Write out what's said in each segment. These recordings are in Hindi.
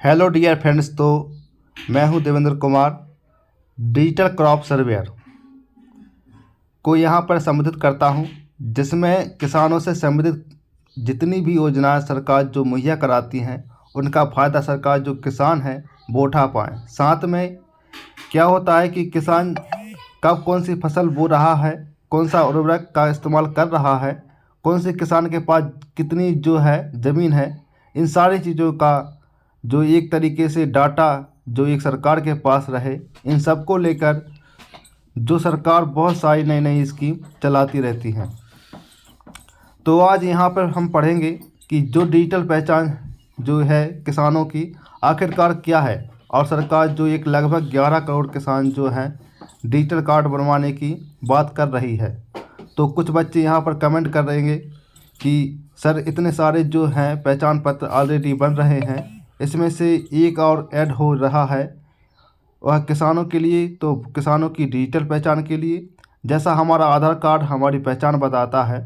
Hello dear friends. तो मैं हूं Devendra Kumar, digital crop surveyor को यहाँ पर संबोधित करता हूं, जिसमें किसानों से संबंधित जितनी भी योजनाएं सरकार जो मुहैया कराती हैं उनका फ़ायदा सरकार जो किसान हैं वो उठा पाएँ। साथ में क्या होता है कि किसान कब कौन सी फसल बो रहा है, कौन सा उर्वरक का इस्तेमाल कर रहा है, कौन से किसान के पास कितनी जो है ज़मीन है, इन सारी चीज़ों का जो एक तरीके से डाटा जो एक सरकार के पास रहे, इन सब को लेकर जो सरकार बहुत सारी नई नई स्कीम चलाती रहती हैं। तो आज यहाँ पर हम पढ़ेंगे कि जो डिजिटल पहचान जो है किसानों की आखिरकार क्या है, और सरकार जो एक लगभग 11 करोड़ किसान जो हैं डिजिटल कार्ड बनवाने की बात कर रही है। तो कुछ बच्चे यहाँ पर कमेंट कर रहेंगे कि सर इतने सारे जो हैं पहचान पत्र ऑलरेडी बन रहे हैं, इसमें से एक और ऐड हो रहा है वह किसानों के लिए, तो किसानों की डिजिटल पहचान के लिए। जैसा हमारा आधार कार्ड हमारी पहचान बताता है,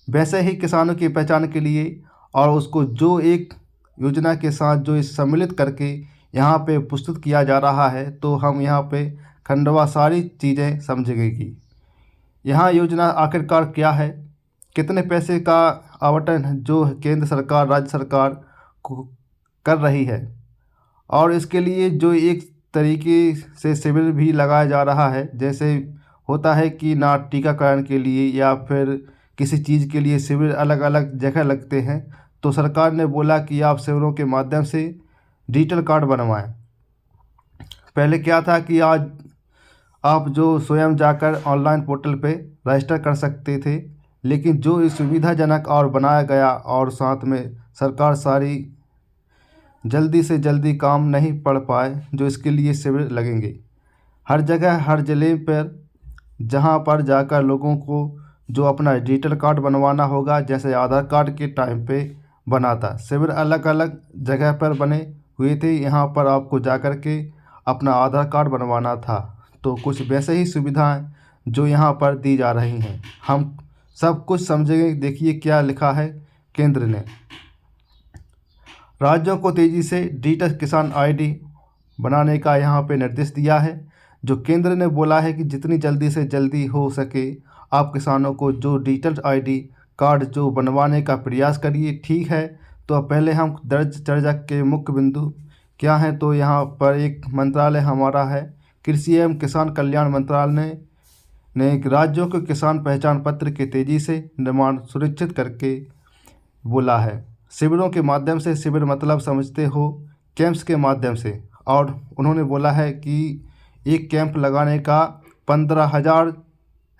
वैसे ही किसानों की पहचान के लिए, और उसको जो एक योजना के साथ जो इस सम्मिलित करके यहाँ पे प्रस्तुत किया जा रहा है, तो हम यहाँ पे खंडवा सारी चीज़ें समझेंगे कि यहाँ योजना आखिरकार क्या है, कितने पैसे का आवंटन जो केंद्र सरकार राज्य सरकार को कर रही है, और इसके लिए जो एक तरीके से शिविर भी लगाया जा रहा है। जैसे होता है कि ना टीकाकरण के लिए या फिर किसी चीज़ के लिए शिविर अलग अलग जगह लगते हैं, तो सरकार ने बोला कि आप शिविरों के माध्यम से डिजिटल कार्ड बनवाएं। पहले क्या था कि आज आप जो स्वयं जाकर ऑनलाइन पोर्टल पे रजिस्टर कर सकते थे, लेकिन जो इस सुविधाजनक और बनाया गया और साथ में सरकार सारी जल्दी से जल्दी काम नहीं पड़ पाए, जो इसके लिए शिविर लगेंगे हर जगह हर ज़िले पर, जहां पर जाकर लोगों को जो अपना डिजिटल कार्ड बनवाना होगा, जैसे आधार कार्ड के टाइम पे बना था। शिविर अलग अलग जगह पर बने हुए थे, यहाँ पर आपको जाकर के अपना आधार कार्ड बनवाना था। तो कुछ वैसे ही सुविधाएं जो यहाँ पर दी जा रही हैं, हम सब कुछ समझेंगे। देखिए क्या लिखा है केंद्र ने। राज्यों को तेज़ी से डिजिटल किसान आईडी बनाने का यहाँ पे निर्देश दिया है। जो केंद्र ने बोला है कि जितनी जल्दी से जल्दी हो सके आप किसानों को जो डिजिटल आईडी कार्ड जो बनवाने का प्रयास करिए। ठीक है, तो अब पहले हम दर्ज चर्चा के मुख्य बिंदु क्या हैं। तो यहाँ पर एक मंत्रालय हमारा है, कृषि एवं किसान कल्याण मंत्रालय ने राज्यों के किसान पहचान पत्र के तेज़ी से निर्माण सुनिश्चित करके बोला है। शिविरों के माध्यम से, शिविर मतलब समझते हो कैंप्स के माध्यम से, और उन्होंने बोला है कि एक कैंप लगाने का 15,000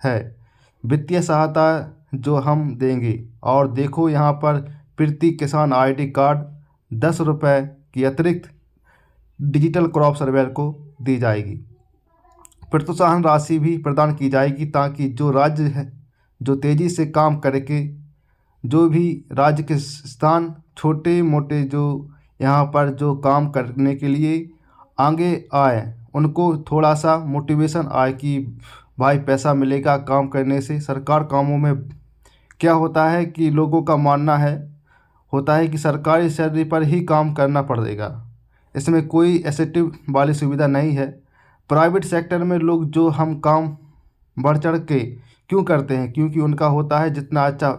है वित्तीय सहायता जो हम देंगे। और देखो यहाँ पर प्रति किसान आईडी कार्ड 10 रुपये की अतिरिक्त डिजिटल क्रॉप सर्वेयर को दी जाएगी। प्रोत्साहन राशि भी प्रदान की जाएगी, ताकि जो राज्य है जो तेज़ी से काम करके, जो भी राज्य के स्थान छोटे मोटे जो यहाँ पर जो काम करने के लिए आगे आए, उनको थोड़ा सा मोटिवेशन आए कि भाई पैसा मिलेगा काम करने से। सरकार कामों में क्या होता है कि लोगों का मानना है होता है कि सरकारी सैलरी पर ही काम करना पड़ेगा, इसमें कोई एसेटिव वाली सुविधा नहीं है। प्राइवेट सेक्टर में लोग जो हम काम बढ़ चढ़ के क्यों करते हैं, क्योंकि उनका होता है जितना अच्छा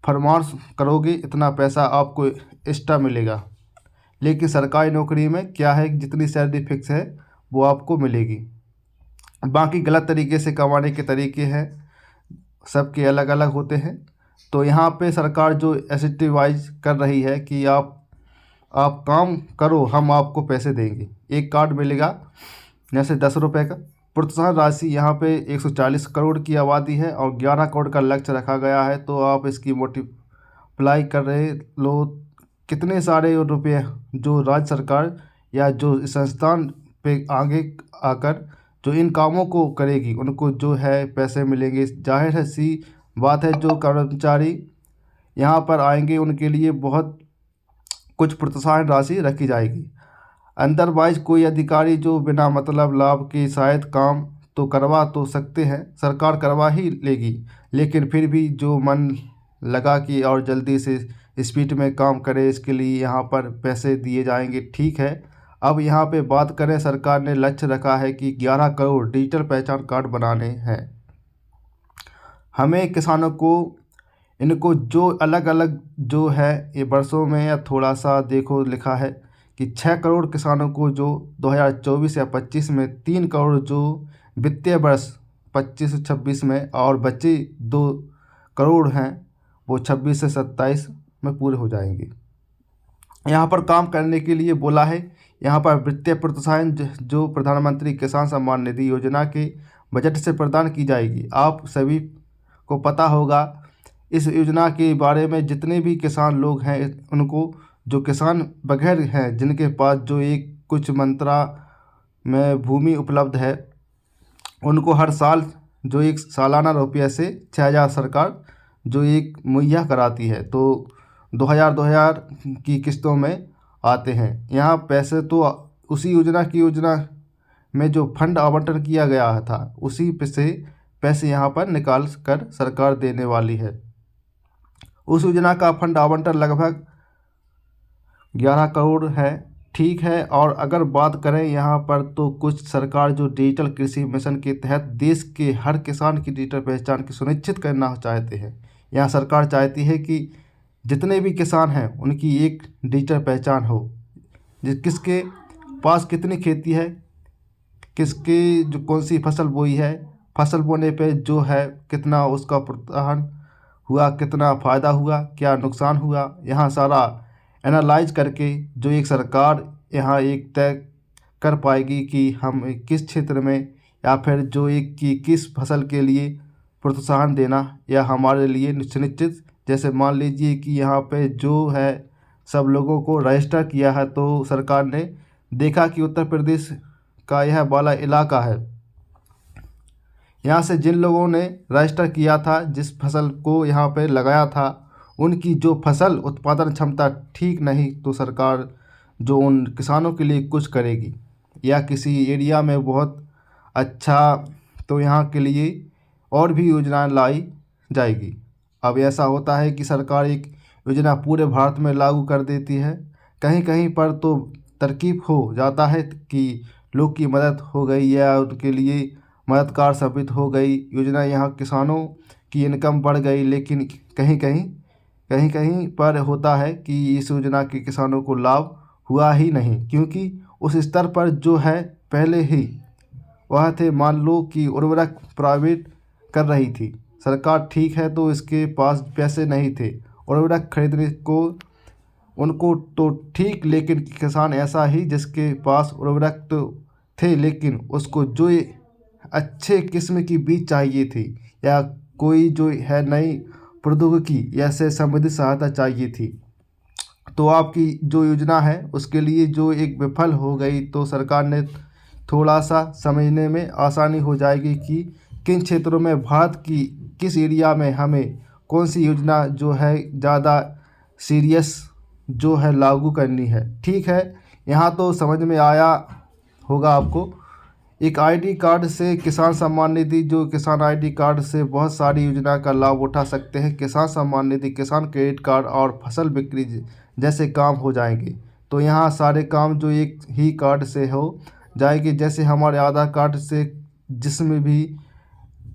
फरमाश करोगे इतना पैसा आपको एक्स्ट्रा मिलेगा। लेकिन सरकारी नौकरी में क्या है कि जितनी सैलरी फिक्स है वो आपको मिलेगी। बाकी गलत तरीके से कमाने के तरीके हैं, सबके अलग अलग होते हैं। तो यहाँ पे सरकार जो एसेटिव वाइज कर रही है कि आप काम करो, हम आपको पैसे देंगे। एक कार्ड मिलेगा जैसे 10 रुपये का। प्रोत्साहन राशि यहाँ पे 140 करोड़ की आबादी है और 11 करोड़ का लक्ष्य रखा गया है। तो आप इसकी मल्टीप्लाई कर रहे लो कितने सारे रुपये जो राज्य सरकार या जो संस्थान पे आगे आकर जो इन कामों को करेगी उनको जो है पैसे मिलेंगे। जाहिर है सी बात है, जो कर्मचारी यहाँ पर आएंगे उनके लिए बहुत कुछ प्रोत्साहन राशि रखी जाएगी। अदरवाइज कोई अधिकारी जो बिना मतलब लाभ के शायद काम तो करवा तो सकते हैं, सरकार करवा ही लेगी, लेकिन फिर भी जो मन लगा कि और जल्दी से स्पीड में काम करे, इसके लिए यहाँ पर पैसे दिए जाएंगे। ठीक है, अब यहाँ पे बात करें, सरकार ने लक्ष्य रखा है कि 11 करोड़ डिजिटल पहचान कार्ड बनाने हैं। हमें किसानों को इनको जो अलग अलग जो है ये वर्षों में या थोड़ा सा देखो लिखा है कि 6 करोड़ किसानों को जो 2024 या 25 में, 3 करोड़ जो वित्तीय वर्ष 25 से 26 में, और बचे 2 करोड़ हैं वो 26 से 27 में पूरे हो जाएंगे। यहाँ पर काम करने के लिए बोला है। यहाँ पर वित्तीय प्रोत्साहन जो प्रधानमंत्री किसान सम्मान निधि योजना के बजट से प्रदान की जाएगी। आप सभी को पता होगा इस योजना के बारे में, जितने भी किसान लोग हैं उनको, जो किसान बगैर हैं जिनके पास जो एक कुछ मंत्रा में भूमि उपलब्ध है, उनको हर साल जो एक सालाना रुपये से 6,000 सरकार जो एक मुहैया कराती है, तो 2,000 की किस्तों में आते हैं। यहाँ पैसे तो उसी योजना में जो फंड आवंटन किया गया था उसी पे से पैसे यहाँ पर निकाल कर सरकार देने वाली है। उस योजना का फंड आवंटन लगभग 11 करोड़ है। ठीक है, और अगर बात करें यहाँ पर तो कुछ सरकार जो डिजिटल कृषि मिशन के तहत देश के हर किसान की डिजिटल पहचान की सुनिश्चित करना चाहते हैं। यहाँ सरकार चाहती है कि जितने भी किसान हैं उनकी एक डिजिटल पहचान हो, किसके पास कितनी खेती है, किसकी जो कौन सी फसल बोई है, फसल बोने पे जो है कितना उसका प्रोत्साहन हुआ, कितना फ़ायदा हुआ, क्या नुकसान हुआ, यहाँ सारा एनालाइज करके जो एक सरकार यहाँ एक तय कर पाएगी कि हम किस क्षेत्र में, या फिर जो एक कि किस फसल के लिए प्रोत्साहन देना या हमारे लिए सुनिश्चित। जैसे मान लीजिए कि यहाँ पे जो है सब लोगों को रजिस्टर किया है, तो सरकार ने देखा कि उत्तर प्रदेश का यह वाला इलाका है, यहाँ से जिन लोगों ने रजिस्टर किया था, जिस फसल को यहाँ पे लगाया था, उनकी जो फसल उत्पादन क्षमता ठीक नहीं, तो सरकार जो उन किसानों के लिए कुछ करेगी। या किसी एरिया में बहुत अच्छा, तो यहाँ के लिए और भी योजनाएं लाई जाएगी। अब ऐसा होता है कि सरकार एक योजना पूरे भारत में लागू कर देती है, कहीं कहीं पर तो तरकीब हो जाता है कि लोग की मदद हो गई या उनके लिए मददगार साबित हो गई योजना, यहाँ किसानों की इनकम बढ़ गई। लेकिन कहीं कहीं पर होता है कि इस योजना के किसानों को लाभ हुआ ही नहीं, क्योंकि उस स्तर पर जो है पहले ही वह थे, मान लो कि उर्वरक प्राइवेट कर रही थी सरकार। ठीक है, तो इसके पास पैसे नहीं थे उर्वरक खरीदने को उनको, तो ठीक, लेकिन किसान ऐसा ही जिसके पास उर्वरक तो थे लेकिन उसको जो अच्छे किस्म की बीज चाहिए थी, या कोई जो है नई प्रौद्योगिकी या से संबंधित सहायता चाहिए थी, तो आपकी जो योजना है उसके लिए जो एक विफल हो गई, तो सरकार ने थोड़ा सा समझने में आसानी हो जाएगी कि किन क्षेत्रों में भारत की किस एरिया में हमें कौन सी योजना जो है ज़्यादा सीरियस जो है लागू करनी है। ठीक है, यहाँ तो समझ में आया होगा आपको। एक आईडी कार्ड से किसान सम्मान निधि, जो किसान आईडी कार्ड से बहुत सारी योजना का लाभ उठा सकते हैं। किसान सम्मान निधि, किसान क्रेडिट कार्ड और फसल बिक्री जैसे काम हो जाएंगे। तो यहाँ सारे काम जो एक ही कार्ड से हो जाएगी, जैसे हमारे आधार कार्ड से जिसमें भी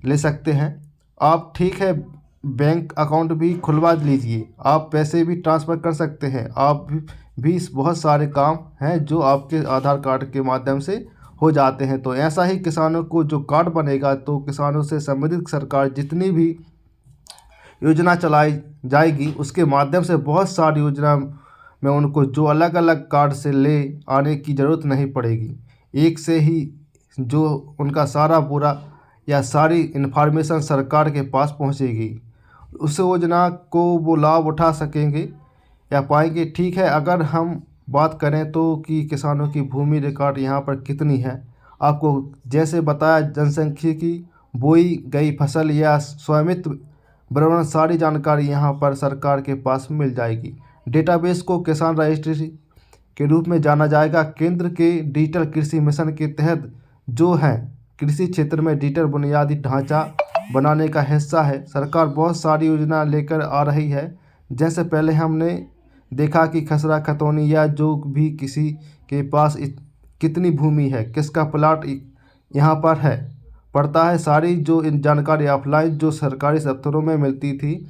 ले सकते हैं आप। ठीक है, बैंक अकाउंट भी खुलवा लीजिए, आप पैसे भी ट्रांसफ़र कर सकते हैं। आप भी बहुत सारे काम हैं जो आपके आधार कार्ड के माध्यम से हो जाते हैं। तो ऐसा ही किसानों को जो कार्ड बनेगा, तो किसानों से संबंधित सरकार जितनी भी योजना चलाई जाएगी उसके माध्यम से बहुत सारी योजना में उनको जो अलग अलग कार्ड से ले आने की ज़रूरत नहीं पड़ेगी। एक से ही जो उनका सारा पूरा या सारी इन्फॉर्मेशन सरकार के पास पहुंचेगी, उस योजना को वो लाभ उठा सकेंगे या पाएंगे। ठीक है, अगर हम बात करें तो कि किसानों की भूमि रिकॉर्ड यहाँ पर कितनी है, आपको जैसे बताया जनसंख्या की बोई गई फसल या स्वामित्व विवरण सारी जानकारी यहाँ पर सरकार के पास मिल जाएगी। डेटाबेस को किसान रजिस्ट्री के रूप में जाना जाएगा। केंद्र के डिजिटल कृषि मिशन के तहत जो है कृषि क्षेत्र में डिजिटल बुनियादी ढांचा बनाने का हिस्सा है। सरकार बहुत सारी योजना लेकर आ रही है जैसे पहले हमने देखा कि खसरा खतौनी या जो भी किसी के पास कितनी भूमि है, किसका प्लाट यहाँ पर है, पड़ता है, सारी जो इन जानकारी ऑफलाइन जो सरकारी दफ्तरों में मिलती थी,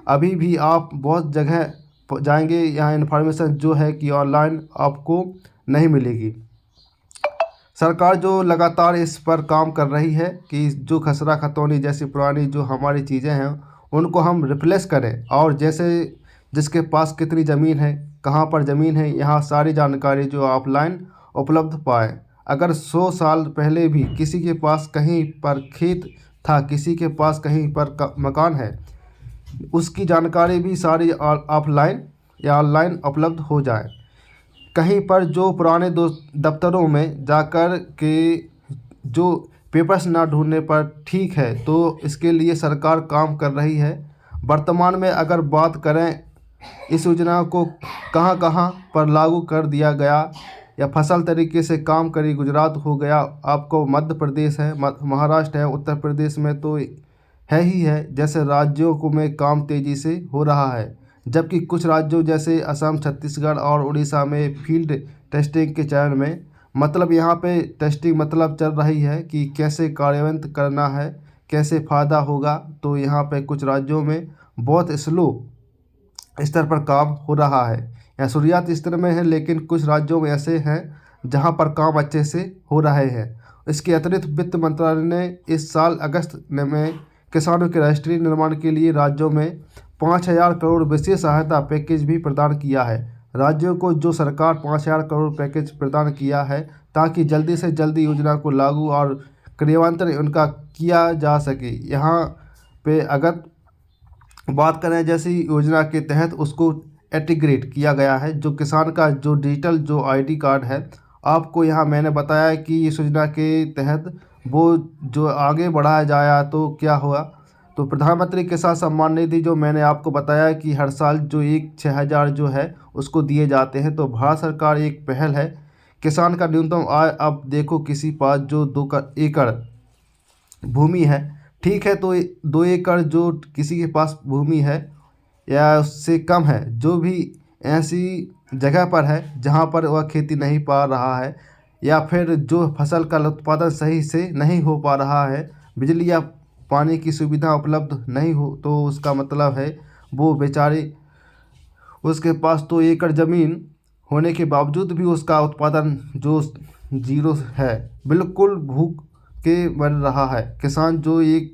अभी भी आप बहुत जगह जाएंगे यहाँ इन्फॉर्मेशन जो है कि ऑनलाइन आपको नहीं मिलेगी। सरकार जो लगातार इस पर काम कर रही है कि जो खसरा खतौनी जैसी पुरानी जो हमारी चीज़ें हैं उनको हम रिप्लेस करें, और जैसे जिसके पास कितनी ज़मीन है, कहाँ पर ज़मीन है, यहाँ सारी जानकारी जो ऑफलाइन उपलब्ध पाएँ। अगर 100 साल पहले भी किसी के पास कहीं पर खेत था, किसी के पास कहीं पर मकान है, उसकी जानकारी भी सारी ऑफलाइन या ऑनलाइन उपलब्ध हो जाए। कहीं पर जो पुराने दफ्तरों में जाकर के जो पेपर्स ना ढूंढने पर ठीक है, तो इसके लिए सरकार काम कर रही है। वर्तमान में अगर बात करें इस योजना को कहां कहां पर लागू कर दिया गया या फसल तरीके से काम करी, गुजरात हो गया, आपको मध्य प्रदेश है, महाराष्ट्र है, उत्तर प्रदेश में तो है ही है, जैसे राज्यों को में काम तेज़ी से हो रहा है। जबकि कुछ राज्यों जैसे असम, छत्तीसगढ़ और उड़ीसा में फील्ड टेस्टिंग के चरण में, मतलब यहाँ पे टेस्टिंग मतलब चल रही है कि कैसे कार्यान्वित करना है, कैसे फ़ायदा होगा। तो यहाँ पे कुछ राज्यों में बहुत स्लो स्तर पर काम हो रहा है या शुरुआत स्तर में है, लेकिन कुछ राज्यों में ऐसे हैं जहाँ पर काम अच्छे से हो रहे हैं। इसके अतिरिक्त वित्त मंत्रालय ने इस साल अगस्त में किसानों के राष्ट्रीय निर्माण के लिए राज्यों में 5,000 करोड़ विशेष सहायता पैकेज भी प्रदान किया है। राज्यों को जो सरकार 5,000 करोड़ पैकेज प्रदान किया है ताकि जल्दी से जल्दी योजना को लागू और क्रियान्वयन उनका किया जा सके। यहाँ पे अगर बात करें जैसी योजना के तहत उसको इंटीग्रेट किया गया है, जो किसान का जो डिजिटल जो आईडी कार्ड है, आपको यहाँ मैंने बताया कि इस योजना के तहत वो जो आगे बढ़ाया जाया तो क्या हुआ। तो प्रधानमंत्री किसान सम्मान निधि जो मैंने आपको बताया कि हर साल जो 6,000 जो है उसको दिए जाते हैं, तो भारत सरकार एक पहल है। किसान का न्यूनतम आय, अब देखो किसी पास जो 2 एकड़ भूमि है, ठीक है, तो 2 एकड़ जो किसी के पास भूमि है या उससे कम है, जो भी ऐसी जगह पर है जहाँ पर वह खेती नहीं पा रहा है या फिर जो फसल का उत्पादन सही से नहीं हो पा रहा है, बिजली या पानी की सुविधा उपलब्ध नहीं हो, तो उसका मतलब है वो बेचारे उसके पास तो एकड़ ज़मीन होने के बावजूद भी उसका उत्पादन जो जीरो है, बिल्कुल भूख के मर रहा है। किसान जो एक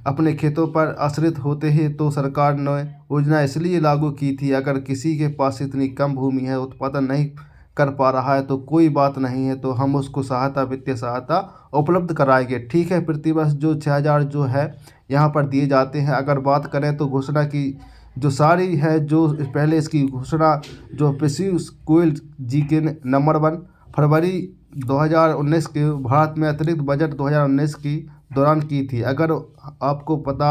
अपने खेतों पर आश्रित होते हैं, तो सरकार ने योजना इसलिए लागू की थी, अगर किसी के पास इतनी कम भूमि है, उत्पादन नहीं कर पा रहा है, तो कोई बात नहीं है, तो हम उसको सहायता, वित्तीय सहायता उपलब्ध कराएंगे। ठीक है, प्रतिवर्ष जो 6,000 जो है यहाँ पर दिए जाते हैं। अगर बात करें तो घोषणा की जो सारी है, जो पहले इसकी घोषणा जो पीयूष गोयल जी के नंबर 1 फरवरी 2019 के भारत में अतिरिक्त बजट 2019 की दौरान की थी। अगर आपको पता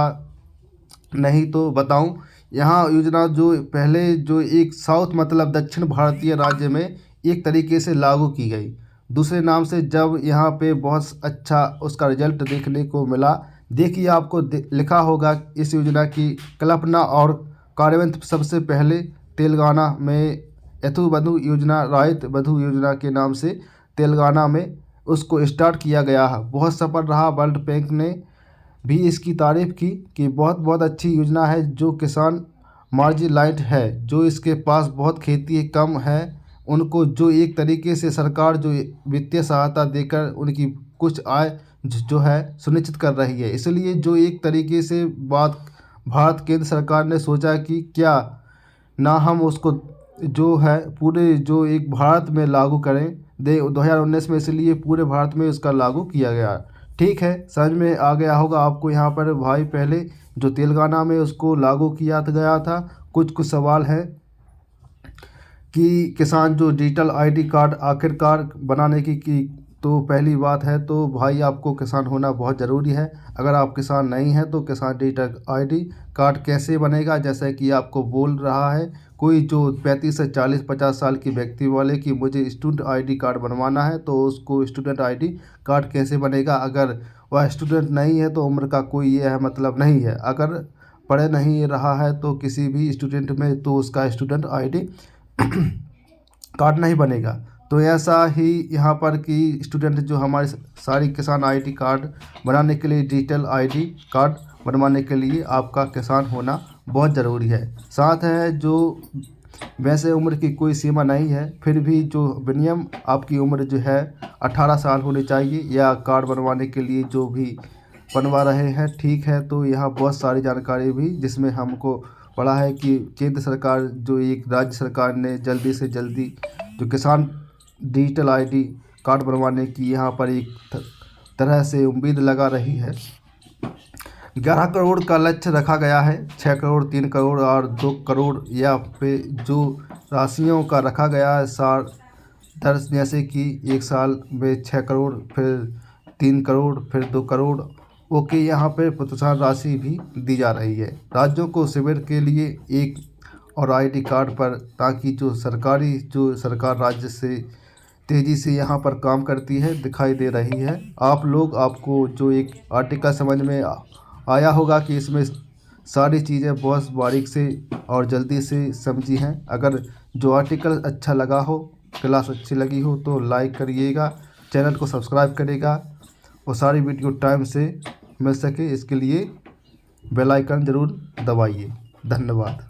नहीं तो बताऊं, यहाँ योजना जो पहले जो एक साउथ मतलब दक्षिण भारतीय राज्य में एक तरीके से लागू की गई, दूसरे नाम से, जब यहाँ पे बहुत अच्छा उसका रिजल्ट देखने को मिला। देखिए आपको लिखा होगा इस योजना की कल्पना और कार्यान्वयन सबसे पहले तेलंगाना में यथु बधु योजना, रायत बधु योजना के नाम से तेलंगाना में उसको स्टार्ट किया गया है। बहुत सफल रहा। वर्ल्ड बैंक ने भी इसकी तारीफ़ की कि बहुत बहुत अच्छी योजना है। जो किसान मार्जिनलाइज्ड है, जो इसके पास बहुत खेती कम है, उनको जो एक तरीके से सरकार जो वित्तीय सहायता देकर उनकी कुछ आय जो है सुनिश्चित कर रही है। इसलिए जो एक तरीके से बात भारत केंद्र सरकार ने सोचा कि क्या ना हम उसको जो है पूरे जो एक भारत में लागू करें 2019 में, इसलिए पूरे भारत में उसका लागू किया गया। ठीक है, समझ में आ गया होगा आपको यहाँ पर भाई। पहले जो तेलंगाना में उसको लागू किया गया था, कुछ सवाल हैं कि किसान जो डिजिटल आईडी कार्ड आखिरकार बनाने की तो पहली बात है तो भाई आपको किसान होना बहुत ज़रूरी है। अगर आप किसान नहीं हैं तो किसान डिजिटल आईडी कार्ड कैसे बनेगा, जैसे कि आपको बोल रहा है कोई जो 35 से 40-50 साल की व्यक्ति वाले कि मुझे स्टूडेंट आईडी कार्ड बनवाना है, तो उसको स्टूडेंट आईडी कार्ड कैसे बनेगा। अगर वह स्टूडेंट नहीं है तो उम्र का कोई यह मतलब नहीं है। अगर पढ़ नहीं रहा है तो किसी भी स्टूडेंट में तो उसका स्टूडेंट आईडी कार्ड नहीं बनेगा। तो ऐसा ही यहाँ पर कि स्टूडेंट जो हमारे सारी किसान आईडी कार्ड बनाने के लिए डिजिटल आईडी कार्ड बनवाने के लिए आपका किसान होना बहुत ज़रूरी है। साथ है जो वैसे उम्र की कोई सीमा नहीं है, फिर भी जो विनियम आपकी उम्र जो है 18 साल होनी चाहिए या कार्ड बनवाने के लिए जो भी बनवा रहे हैं, ठीक है। तो यहाँ बहुत सारी जानकारी भी जिसमें हमको पढ़ा है कि केंद्र सरकार जो एक राज्य सरकार ने जल्दी से जल्दी जो किसान डिजिटल आईडी कार्ड बनवाने की यहाँ पर एक तरह से उम्मीद लगा रही है। 11 करोड़ का लक्ष्य रखा गया है। 6 करोड़, 3 करोड़ और 2 करोड़ या पे जो राशियों का रखा गया है साल दर, जैसे कि एक साल में 6 करोड़, फिर 3 करोड़, फिर 2 करोड़, ओके। यहाँ पे प्रोत्साहन राशि भी दी जा रही है राज्यों को शिविर के लिए एक और आईडी कार्ड पर, ताकि जो सरकार राज्य से तेज़ी से यहाँ पर काम करती है दिखाई दे रही है। आपको जो एक आर्टिकल समझ में आया होगा कि इसमें सारी चीज़ें बहुत बारीक से और जल्दी से समझी हैं। अगर जो आर्टिकल अच्छा लगा हो, क्लास अच्छी लगी हो तो लाइक करिएगा, चैनल को सब्सक्राइब करिएगा और सारी वीडियो टाइम से मिल सके इसके लिए बेल आइकन ज़रूर दबाइए। धन्यवाद।